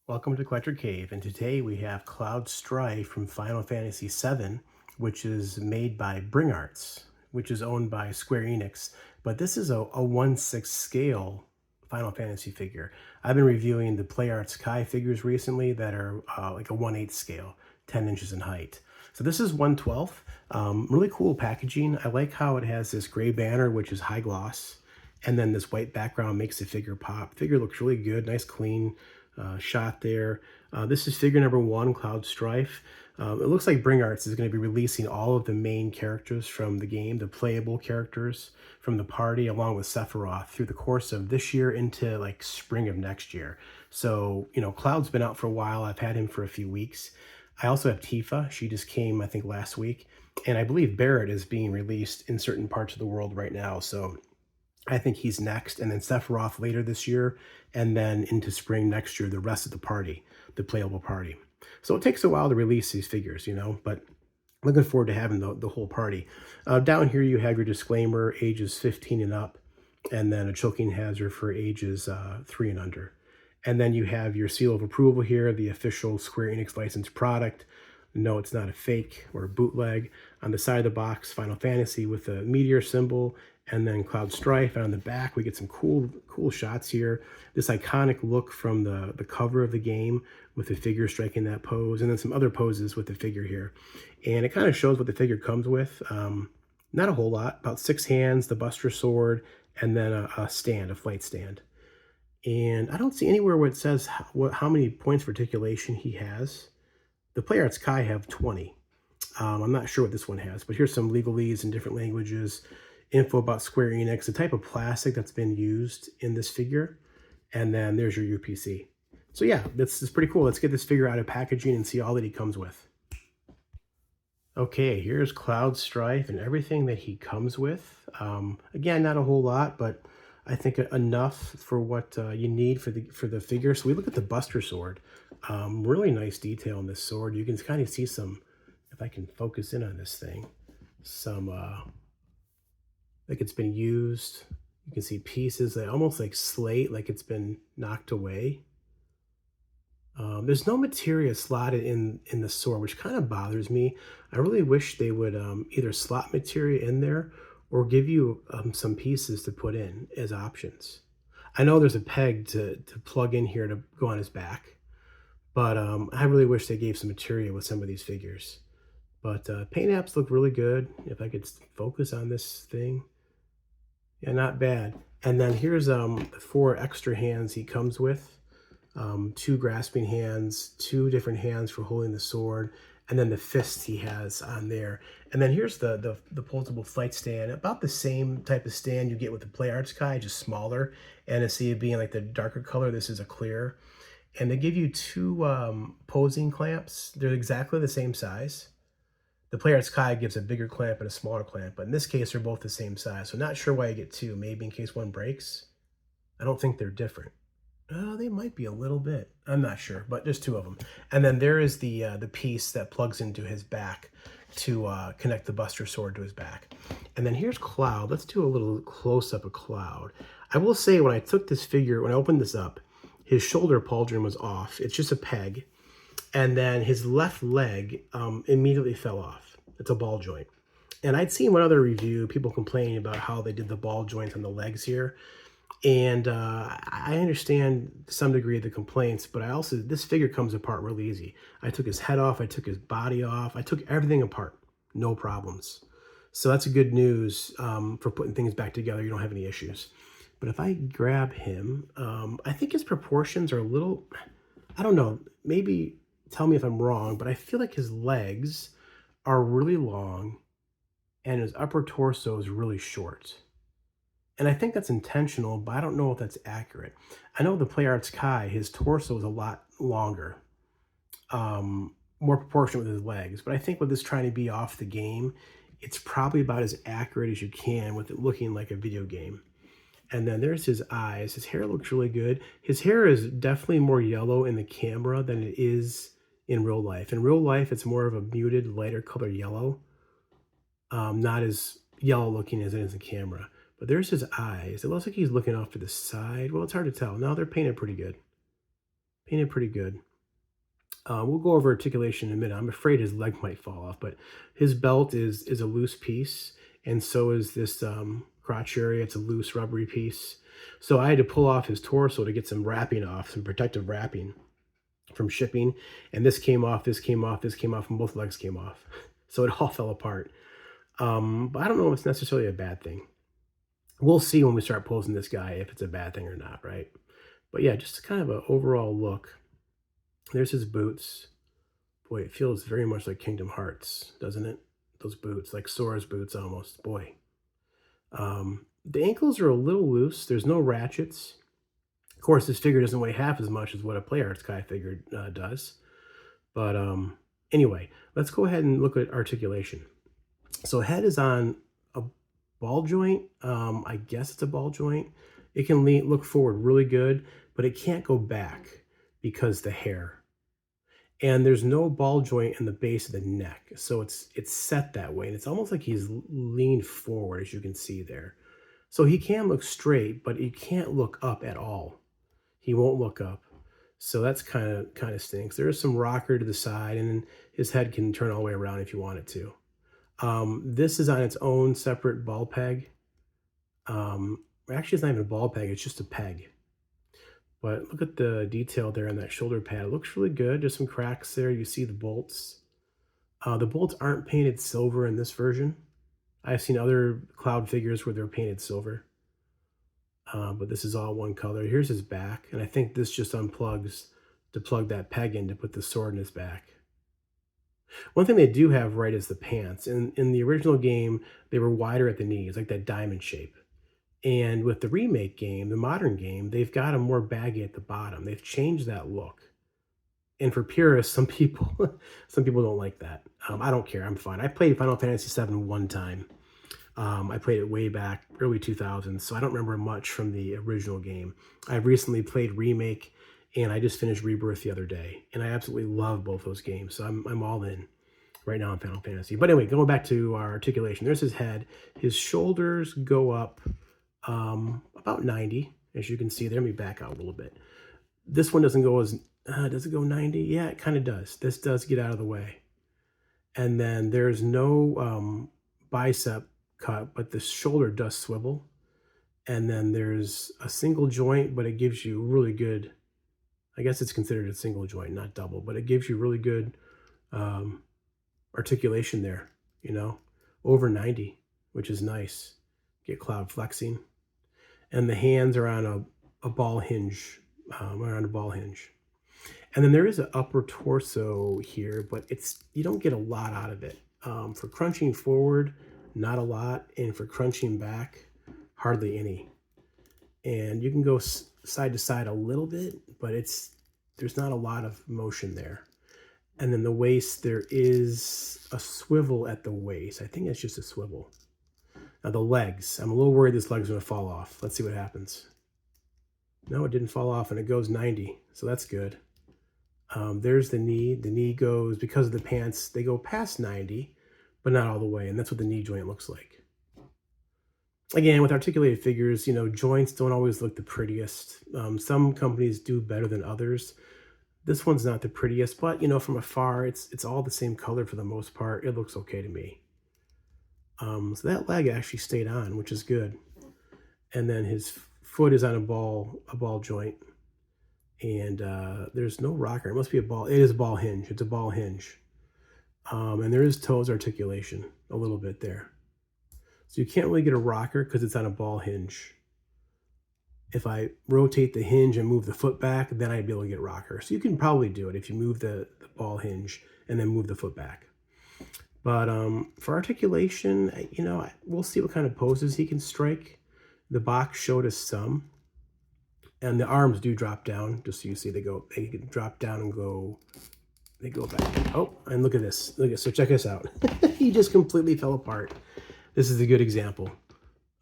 Welcome to Collector Cave, and today we have Cloud Strife from Final Fantasy VII, which is made by Bring Arts, which is owned by Square Enix. But this is a 1/6 scale Final Fantasy figure. I've been reviewing the Play Arts Kai figures recently that are like a 1/8 scale, 10 inches in height. So this is 1/12. Really cool packaging. I like how it has this gray banner, which is high gloss, and then this white background makes the figure pop. Figure looks really good, nice clean shot there. This is figure number 1, Cloud Strife. It looks like Bring Arts is going to be releasing all of the main characters from the game, the playable characters from the party, along with Sephiroth through the course of this year into like spring of next year. So, Cloud's been out for a while. I've had him for a few weeks. I also have Tifa. She just came, I think, last week. And I believe Barrett is being released in certain parts of the world right now. So I think he's next, and then Sephiroth later this year, and then into spring next year, the rest of the party, the playable party. So it takes a while to release these figures, but looking forward to having the whole party. Down here, you have your disclaimer, ages 15 and up, and then a choking hazard for ages 3 and under. And then you have your seal of approval here, the official Square Enix licensed product. No, it's not a fake or a bootleg. On the side of the box, Final Fantasy with a meteor symbol, and then Cloud Strife. And on the back, we get some cool shots here. This iconic look from the cover of the game with the figure striking that pose, and then some other poses with the figure here. And it kind of shows what the figure comes with. Not a whole lot, about 6 hands, the Buster Sword, and then a stand, a flight stand. And I don't see anywhere where it says how many points of articulation he has. The Play Arts Kai have 20. I'm not sure what this one has, but here's some legalese in different languages, info about Square Enix, the type of plastic that's been used in this figure, and then there's your UPC. So yeah, this is pretty cool. Let's get this figure out of packaging and see all that he comes with. Okay, here's Cloud Strife and everything that he comes with. Again, not a whole lot, but I think enough for what you need for the figure. So we look at the Buster Sword. Really nice detail on this sword. You can kind of see some, if I can focus in on this thing, some like it's been used. You can see pieces that almost like slate, like it's been knocked away. There's no materia slotted in the sword, which kind of bothers me. I really wish they would either slot materia in there or give you some pieces to put in as options. I know there's a peg to plug in here to go on his back, but I really wish they gave some materia with some of these figures. But paint apps look really good. If I could focus on this thing. Yeah, not bad. And then here's the 4 extra hands he comes with. 2 grasping hands, 2 different hands for holding the sword, and then the fists he has on there. And then here's the foldable flight stand, about the same type of stand you get with the Play Arts Kai, just smaller. And instead of being like the darker color, this is a clear. And they give you 2 posing clamps. They're exactly the same size. The Play Arts Kai gives a bigger clamp and a smaller clamp, but in this case, they're both the same size. So not sure why you get 2, maybe in case one breaks. I don't think they're different. Oh, they might be a little bit. I'm not sure, but just 2 of them. And then there is the piece that plugs into his back to connect the Buster Sword to his back. And then here's Cloud. Let's do a little close-up of Cloud. I will say when I took this figure, when I opened this up, his shoulder pauldron was off. It's just a peg. And then his left leg immediately fell off. It's a ball joint. And I'd seen one other review, people complaining about how they did the ball joints on the legs here. And I understand to some degree the complaints, but this figure comes apart real easy. I took his head off, I took his body off, I took everything apart, no problems. So that's good news for putting things back together. You don't have any issues. But if I grab him, I think his proportions are a little, I don't know, maybe tell me if I'm wrong, but I feel like his legs are really long and his upper torso is really short. And I think that's intentional, but I don't know if that's accurate. I know the Play Arts Kai, his torso is a lot longer, more proportionate with his legs. But I think with this trying to be off the game, it's probably about as accurate as you can with it looking like a video game. And then there's his eyes. His hair looks really good. His hair is definitely more yellow in the camera than it is in real life. In real life, it's more of a muted, lighter color yellow. Not as yellow looking as it is in camera. But there's his eyes. It looks like he's looking off to the side. Well, it's hard to tell. No, they're painted pretty good. Painted pretty good. We'll go over articulation in a minute. I'm afraid his leg might fall off, but his belt is a loose piece, and so is this crotch area. It's a loose rubbery piece. So I had to pull off his torso to get some wrapping off, some protective wrapping from shipping, and this came off, this came off, this came off, and both legs came off. So it all fell apart. But I don't know if it's necessarily a bad thing. We'll see when we start posing this guy if it's a bad thing or not, right? But yeah, just kind of an overall look. There's his boots. Boy, it feels very much like Kingdom Hearts, doesn't it? Those boots, like Sora's boots almost. Boy. The ankles are a little loose. There's no ratchets. Of course, this figure doesn't weigh half as much as what a Play Arts Guy figure does. But anyway, let's go ahead and look at articulation. So head is on a ball joint. I guess it's a ball joint. It can look forward really good, but it can't go back because the hair. And there's no ball joint in the base of the neck. So it's set that way. And it's almost like he's leaned forward, as you can see there. So he can look straight, but he can't look up at all. He won't look up. So that's kind of stinks. There is some rocker to the side, and then his head can turn all the way around if you want it to. This is on its own separate ball peg. Actually, it's not even a ball peg. It's just a peg. But look at the detail there on that shoulder pad. It looks really good. There's some cracks there. You see the bolts. The bolts aren't painted silver in this version. I've seen other Cloud figures where they're painted silver. But this is all one color. Here's his back. And I think this just unplugs to plug that peg in to put the sword in his back. One thing they do have right is the pants. In the original game, they were wider at the knees, like that diamond shape. And with the remake game, the modern game, they've got them more baggy at the bottom. They've changed that look. And for purists, some people don't like that. I don't care. I'm fine. I played Final Fantasy VII one time. I played it way back, early 2000s, so I don't remember much from the original game. I've recently played Remake, and I just finished Rebirth the other day. And I absolutely love both those games, so I'm all in right now in Final Fantasy. But anyway, going back to our articulation, there's his head. His shoulders go up about 90, as you can see there. Let me back out a little bit. This one doesn't go as, does it go 90? Yeah, it kind of does. This does get out of the way. And then there's no bicep cut, but the shoulder does swivel. And then there's a single joint, but it gives you really good, I guess it's considered a single joint, not double, but it gives you really good articulation there, you know, over 90, which is nice. Get Cloud flexing. And the hands are on a ball hinge, around a ball hinge. And then there is an upper torso here, but you don't get a lot out of it. For crunching forward, not a lot. And for crunching back, hardly any. And you can go side to side a little bit, but there's not a lot of motion there. And then the waist, there is a swivel at the waist. I think it's just a swivel. Now the legs, I'm a little worried this leg's going to fall off. Let's see what happens. No, it didn't fall off, and it goes 90, so that's good. There's the knee. The knee goes, because of the pants, they go past 90, but not all the way, and that's what the knee joint looks like. Again, with articulated figures, you know, joints don't always look the prettiest. Some companies do better than others. This one's not the prettiest, but, you know, from afar, it's all the same color for the most part. It looks okay to me. So that leg actually stayed on, which is good. And then his foot is on a ball joint. And there's no rocker. It must be a ball. It is a ball hinge. It's a ball hinge. And there is toes articulation a little bit there. So you can't really get a rocker because it's on a ball hinge. If I rotate the hinge and move the foot back, then I'd be able to get rocker. So you can probably do it if you move the ball hinge and then move the foot back. But for articulation, you know, we'll see what kind of poses he can strike. The box showed us some. And the arms do drop down, just so you see they drop down and they go back. Oh, and look at this. So check this out. He just completely fell apart. This is a good example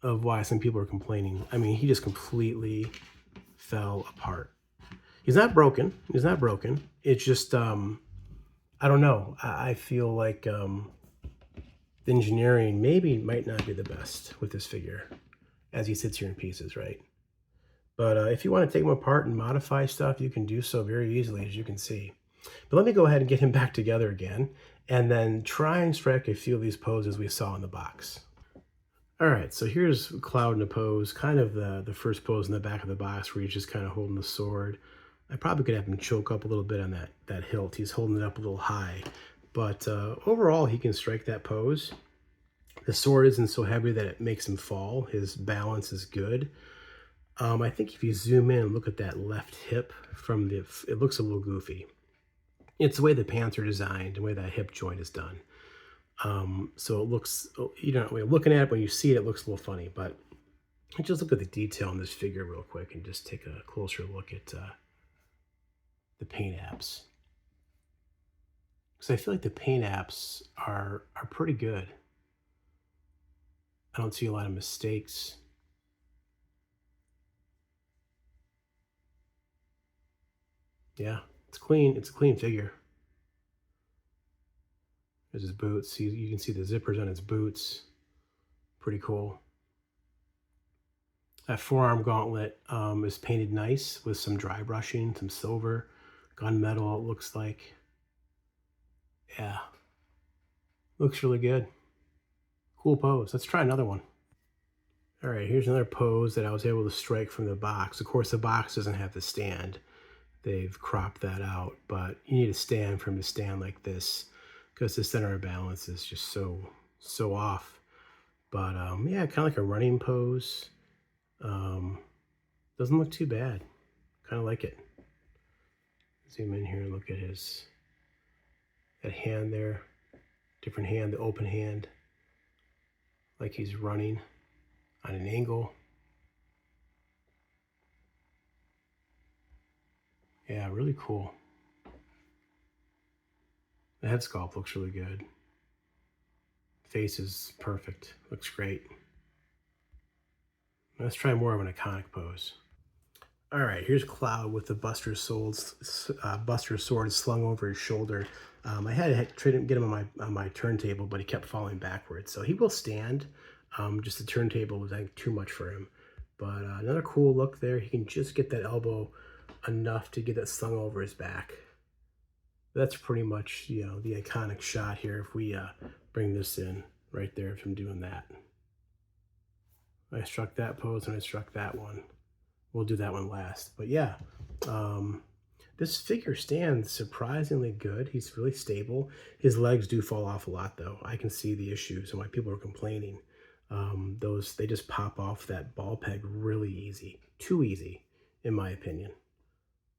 of why some people are complaining. I mean, he just completely fell apart. He's not broken. He's not broken. It's just, I don't know. I feel like the engineering maybe might not be the best with this figure as he sits here in pieces, right? But if you want to take them apart and modify stuff, you can do so very easily, as you can see. But let me go ahead and get him back together again, and then try and strike a few of these poses we saw in the box. All right, so here's Cloud in a pose, kind of the first pose in the back of the box where he's just kind of holding the sword. I probably could have him choke up a little bit on that hilt. He's holding it up a little high. But overall, he can strike that pose. The sword isn't so heavy that it makes him fall. His balance is good. I think if you zoom in and look at that left hip from it looks a little goofy. It's the way the pants are designed, the way that hip joint is done. So it looks, you know, when you're looking at it, when you see it, it looks a little funny. But just look at the detail in this figure real quick and just take a closer look at the paint apps. Because I feel like the paint apps are pretty good. I don't see a lot of mistakes. Yeah, it's clean. It's a clean figure. There's his boots. You can see the zippers on his boots. Pretty cool. That forearm gauntlet is painted nice with some dry brushing, some silver, gunmetal, it looks like. Yeah, looks really good. Cool pose. Let's try another one. All right, here's another pose that I was able to strike from the box. Of course, the box doesn't have the stand. They've cropped that out, but you need a stand for him to stand like this because the center of balance is just so off. But yeah, kind of like a running pose. Doesn't look too bad. Kind of like it. Zoom in here and look at that hand there. Different hand, the open hand. Like he's running on an angle. Yeah, really cool. The head sculpt looks really good. Face is perfect. Looks great. Let's try more of an iconic pose. All right, here's Cloud with the Buster Sword slung over his shoulder. I had to try to get him on my turntable, but he kept falling backwards. So he will stand. Just the turntable was, I think, too much for him. But another cool look there. He can just get that elbow enough to get that slung over his back. That's pretty much, you know, the iconic shot here. If we bring this in right there from doing that. I struck that pose and I struck that one. We'll do that one last. But yeah, this figure stands surprisingly good. He's really stable. His legs do fall off a lot, though. I can see the issues and why people are complaining. They just pop off that ball peg really easy. Too easy, in my opinion.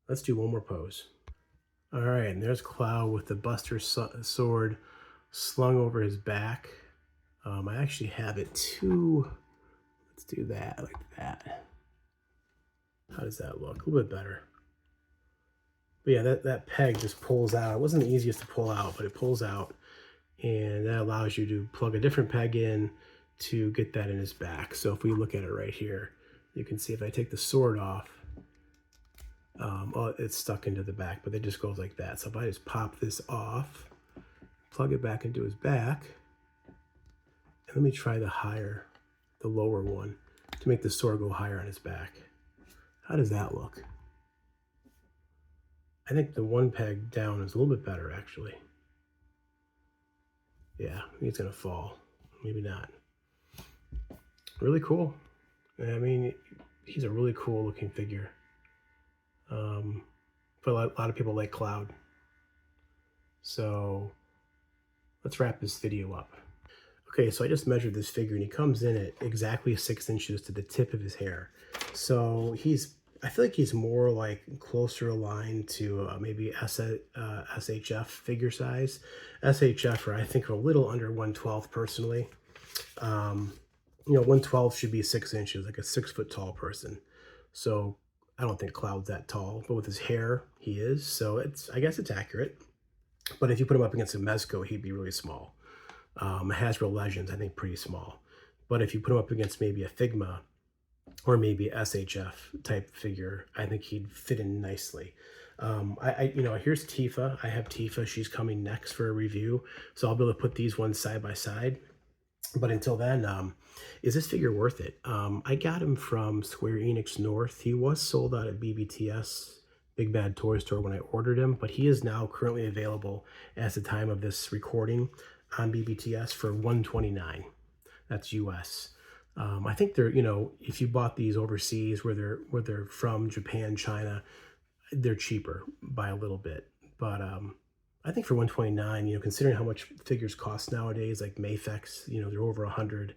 Let's do one more pose. All right, and there's Cloud with the Buster Sword slung over his back. I actually have it too. Let's do that like that. How does that look? A little bit better. But yeah, that peg just pulls out. It wasn't the easiest to pull out, but it pulls out. And that allows you to plug a different peg in to get that in his back. So if we look at it right here, you can see if I take the sword off, it's stuck into the back, but it just goes like that. So if I just pop this off, plug it back into his back, and let me try the lower one to make the sword go higher on his back. How does that look? I think the one peg down is a little bit better, actually. Yeah, I think it's gonna fall. Maybe not. Really cool. I mean, he's a really cool looking figure. But a lot of people like Cloud. So let's wrap this video up. Okay, so I just measured this figure and he comes in at exactly 6 inches to the tip of his hair. So I feel like he's more like closer aligned to maybe SHF figure size. SHF I think are a little under 112 personally. You know, 112 should be 6 inches, like a 6 foot tall person. So I don't think Cloud's that tall, but with his hair, he is. So I guess it's accurate. But if you put him up against a Mezco, he'd be really small. Hasbro Legends, I think, pretty small. But if you put him up against maybe a Figma or maybe a SHF type figure, I think he'd fit in nicely. You know, here's Tifa. I have Tifa. She's coming next for a review. So I'll be able to put these ones side by side. But until then, is this figure worth it? I got him from Square Enix North. He was sold out at BBTS, Big Bad Toy Store, when I ordered him, but he is now currently available as the time of this recording on BBTS for 129. That's US. I think they're, if you bought these overseas where they're from Japan, China, they're cheaper by a little bit. But I think for 129, considering how much figures cost nowadays, like Mafex, they're over 100.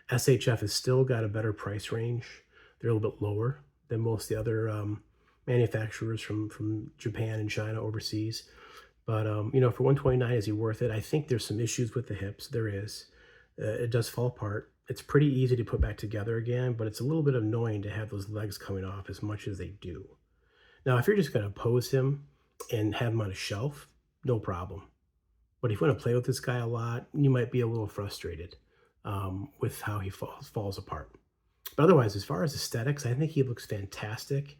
SHF has still got a better price range. They're a little bit lower than most of the other manufacturers from Japan and China overseas. But for 129, is he worth it? I think there's some issues with the hips. There is. It does fall apart. It's pretty easy to put back together again, but it's a little bit annoying to have those legs coming off as much as they do. Now, if you're just going to pose him and have him on a shelf, no problem. But if you want to play with this guy a lot, you might be a little frustrated with how he falls apart. But otherwise, as far as aesthetics, I think he looks fantastic.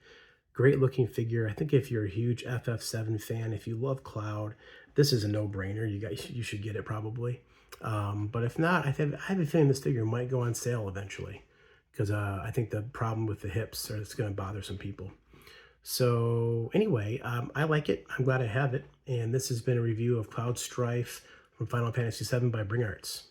Great looking figure. I think if you're a huge FF7 fan, if you love Cloud, this is a no-brainer. You should get it probably. But if not, I have a feeling this figure might go on sale eventually because I think the problem with the hips is going to bother some people. So anyway, I like it. I'm glad I have it. And this has been a review of Cloud Strife from Final Fantasy VII by Bring Arts.